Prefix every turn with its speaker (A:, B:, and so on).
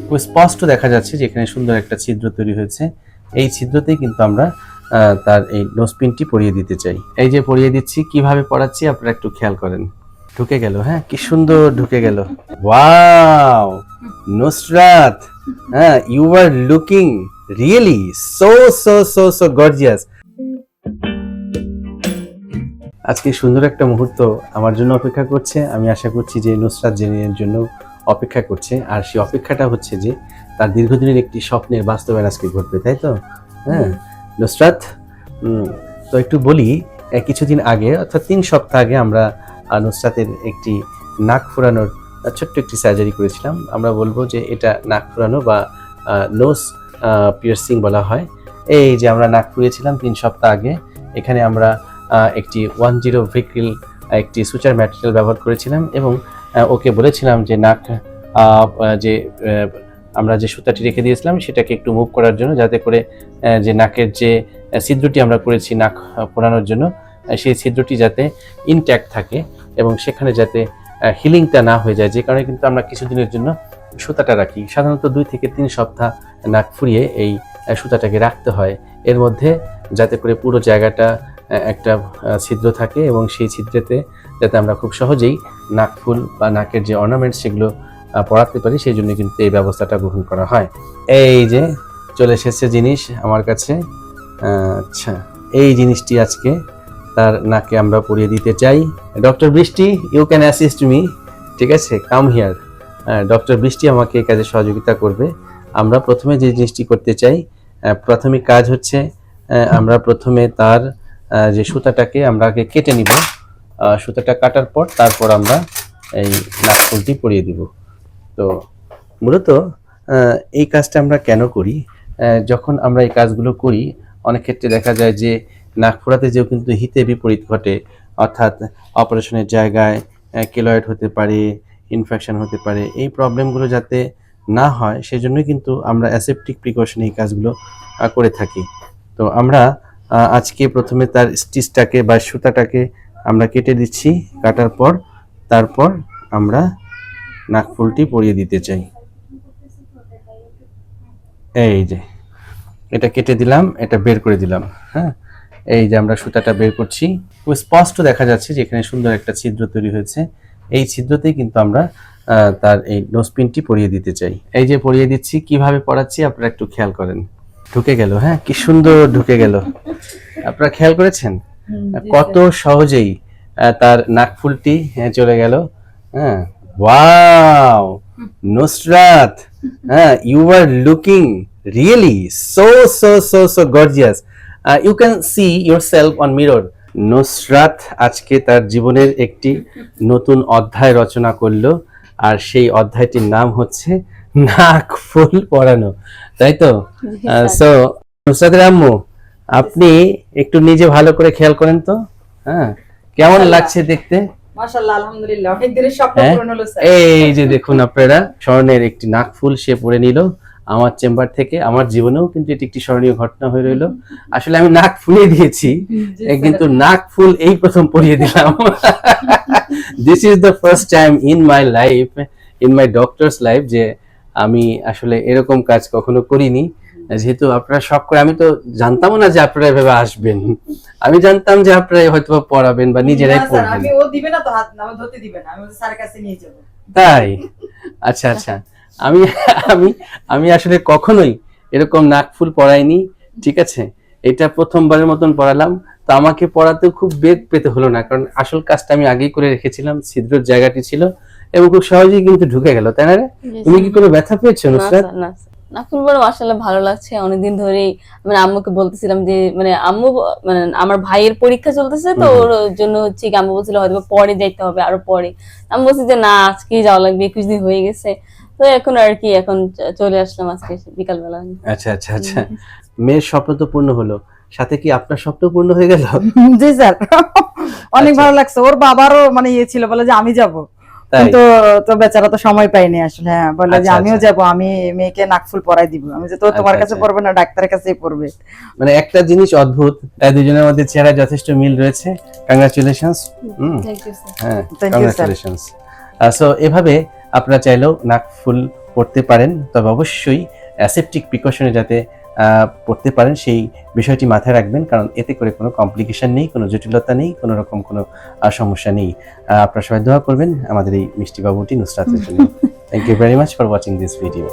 A: খুব স্পষ্ট দেখা যাচ্ছে যে এখানে সুন্দর একটা ছিদ্র তৈরি হয়েছে। এই ছিদ্রতেই কিন্তু আমরা তার এই নোজপিনটি পরিয়ে দিতে চাই। এই যে পরিয়ে দিচ্ছি, কিভাবে পরাচ্ছি আপনারা একটু খেয়াল করেন। ঢুকে গেল, হ্যাঁ, কি সুন্দর ঢুকে গেল। ওয়াও নুসরাত, হ্যাঁ, you are looking really so so so so gorgeous. আজকে সুন্দর একটা মুহূর্ত আমার জন্য অপেক্ষা করছে। আমি আশা করছি যে নুসরাত জেনের জন্য অপেক্ষা করছে, আর সেই অপেক্ষাটা হচ্ছে যে তার দীর্ঘদিনের একটি স্বপ্নের বাস্তবায়ন আজকে ঘটবে, তাই তো? হ্যাঁ নুসরাত, তো একটু বলি, কিছুদিন আগে অর্থাৎ 3 সপ্তাহ আগে আমরা নুসরাতের একটি নাক ফুরানোর ছোট্ট একটি সার্জারি করেছিলাম। আমরা বলবো যে এটা নাক ফুরানো বা নোজ পিয়ার্সিং বলা হয়। এই যে আমরা নাক ফুরিয়েছিলাম 3 সপ্তাহ আগে। এখানে আমরা একটি 10 ভিক্রিল একটি সুচার ম্যাটেরিয়াল ব্যবহার করেছিলাম এবং ওকে বলেছিলাম যে নাক যে আমরা যে সুতাটি রেখে দিয়েছিলাম সেটাকে একটু মুভ করার জন্য, যাতে করে যে নাকের যে ছিদ্রটি আমরা করেছি নাক ফোরানোর জন্য, সেই ছিদ্রটি যাতে ইনট্যাক্ট থাকে এবং সেখানে যাতে হিলিংটা না হয়ে যায়। যে কারণে কিন্তু আমরা কিছুদিনের জন্য সুতাটা রাখি। সাধারণত 2 থেকে 3 সপ্তাহ নাক ফুরিয়ে এই সুতাটাকে রাখতে হয়, এর মধ্যে যাতে করে পুরো জায়গাটা একটা ছিদ্র থাকে এবং সেই ছিদ্রেতে যাতে আমরা খুব সহজেই নাক ফুল বা নাকের যে অর্নামেন্টস সেগুলো পরাতে পারি, সেই জন্য কিন্তু এই ব্যবস্থাটা গ্রহণ করা হয়। এই যে চলে এসেছে জিনিস আমার কাছে। আচ্ছা, এই জিনিসটি আজকে তার নাকে আমরা পরিয়ে দিতে চাই। ডক্টর বৃষ্টি, ইউ ক্যান অ্যাসিস্ট মি, ঠিক আছে, কাম হিয়ার। ডক্টর বৃষ্টি আমাকে এই কাজে সহযোগিতা করবে। আমরা প্রথমে যে জিনিসটি করতে চাই, প্রাথমিক কাজ হচ্ছে আমরা প্রথমে তার যে সুতাটাকে আমরা আগে কেটে নিব। সুতাটা কাটার পর তারপর আমরা এই নাক ফুলটি পরিয়ে দিব। তো মূলত এই কাজটা আমরা কেন করি? যখন আমরা এই কাজগুলো করি অনেক ক্ষেত্রে দেখা যায় যে নাক ফোড়াতে যেও কিন্তু হিতে বিপরীত ঘটে, অর্থাৎ অপারেশনের জায়গায় কেলয়েড হতে পারে, ইনফেকশন হতে পারে। এই প্রবলেমগুলো যাতে না হয় সেজন্য কিন্তু আমরা অ্যাসেপটিক প্রিকশন এই কাজগুলো করে থাকি। তো আমরা আজকে প্রথমে তার স্টিচটাকে বা সুতাটাকে আমরা কেটে দিচ্ছি। কাটার পর তারপর আমরা নাকফুলটি পরিয়ে দিতে চাই। এই যে এটা কেটে দিলাম, এটা বের করে দিলাম। হ্যাঁ, এই যে আমরা সুতাটা বের করছি, খুব স্পষ্ট দেখা যাচ্ছে যে এখানে সুন্দর একটা ছিদ্র তৈরি হয়েছে। এই ছিদ্রতেই কিন্তু আমরা তার এই নোজপিনটি পরিয়ে দিতে চাই। এই যে পরিয়ে দিচ্ছি, কিভাবে পরাচ্ছি আপনারা একটু খেয়াল করেন। ঢুকে গেল, হ্যাঁ, কি সুন্দর ঢুকে গেল। আপনারা খেয়াল করেছেন কত সহজেই তার নাকফুলটি চলে গেল। হ্যাঁ, ওয়াও নুসরাত, হ্যাঁ, you are looking really so so so so gorgeous. You can see yourself on mirror. Nusrat আজকে তার জীবনের একটি নতুন অধ্যায় রচনা করলো, আর সেই অধ্যায়টির নাম হচ্ছে নাক ফুল পরানো, তাই তো? সো নুসরাতের আম্মু, আপনি একটু নিজে ভালো করে খেয়াল করেন তো, হ্যাঁ, কেমন লাগছে দেখতে?
B: মাশাআল্লাহ, আলহামদুলিল্লাহ, অনেক দিনের স্বপ্ন পূরণ হলো স্যার।
A: এই যে দেখুন আপনারা, স্বর্ণের একটি নাক ফুল সে পরে নিল আমার চেম্বার থেকে। আমার জীবনেও কিন্তু এটি একটি স্মরণীয় ঘটনা হয়ে রইল। আসলে আমি নাক ফুলিয়ে দিয়েছি, কিন্তু নাক ফুল এই প্রথম পরিয়ে দিলাম। This is the first time in my life, in my doctors life, যে আমি আসলে এরকম কাজ কখনো করিনি। যেহেতু আপনারা শখ করে, আমি তো জানতামও না যে আপনারা এভাবে আসবেন। আমি জানতাম যে আপনারা হয়তো পড়াবেন বা নিজেরাই পড়বেন।
B: আমি ও দিবে না তো, হাত না ধরতে দিবে না, আমি স্যারের কাছে নিয়ে যাব।
A: তাই? আচ্ছা আচ্ছা, আমি আমি আমি আসলে কখনোই এরকম নাক ফুল পরাইনি, ঠিক আছে? এটা প্রথমবারের মতন পরালাম। তো আমাকে পড়াতেও খুব বেগ পেতে হলো না, কারণ আসল কাজটা আমি আগেই করে রেখেছিলাম। ছিদ্রের জায়গাটি ছিল এবং খুব সহজেই কিন্তু ঢুকে গেল, তাই না রে? তুমি কি কোনো ব্যথা পেয়েছো নুসরাত?
C: নাকুল বড় মাশাআল্লাহ ভালো লাগছে। অনেকদিন ধরেই মানে আম্মুকে বলতেছিলাম যে মানে আম্মু মানে আমার ভাইয়ের পরীক্ষা চলতেছে, তো ওর জন্য হচ্ছে কি আম্মু বলছিল হয়তো পরে যাইতে হবে, আরো পরে। আমি বলছি যে না, আজকেই যাওয়া লাগবে, 21 দিন হয়ে গেছে। তো এখন আর কি, এখন চলে আসলাম আজকে বিকালবেলা।
A: আচ্ছা আচ্ছা আচ্ছা, মেয়ের স্বপ্ন তো পূর্ণ হলো, সাথে কি আপনার স্বপ্ন পূর্ণ হয়ে গেল?
B: জি স্যার, অনেক ভালো লাগছে। ওর বাবারও মানে ইয়ে ছিল, বলে যে আমি যাব, কিন্তু তো বেচারা তো সময় পাইনি আসলে। হ্যাঁ, বলে যে আমিও যাব, আমি মেয়েকে নাকফুল পরাই দিব। আমি যে তো তোমার কাছে পড়বে না, ডাক্তারের কাছেই পড়বে।
A: মানে একটা জিনিস অদ্ভুত, দুজনের মধ্যে চেহারা যথেষ্ট মিল রয়েছে। কংগ্রাচুলেশনস।
C: Thank you sir.
A: হ্যাঁ, কংগ্রাচুলেশনস। সো এভাবে আপনারা চাইলেও নাক ফুল পড়তে পারেন, তবে অবশ্যই অ্যাসেপটিক প্রিকশনে যাতে পড়তে পারেন সেই বিষয়টি মাথায় রাখবেন, কারণ এতে করে কোনো কমপ্লিকেশন নেই, কোনো জটিলতা নেই, কোনো রকম কোনো সমস্যা নেই। আপনারা সবাই দোয়া করবেন আমাদের এই মিষ্টি বাবুটি নুসরাতের জন্য। Thank you very much for watching this video.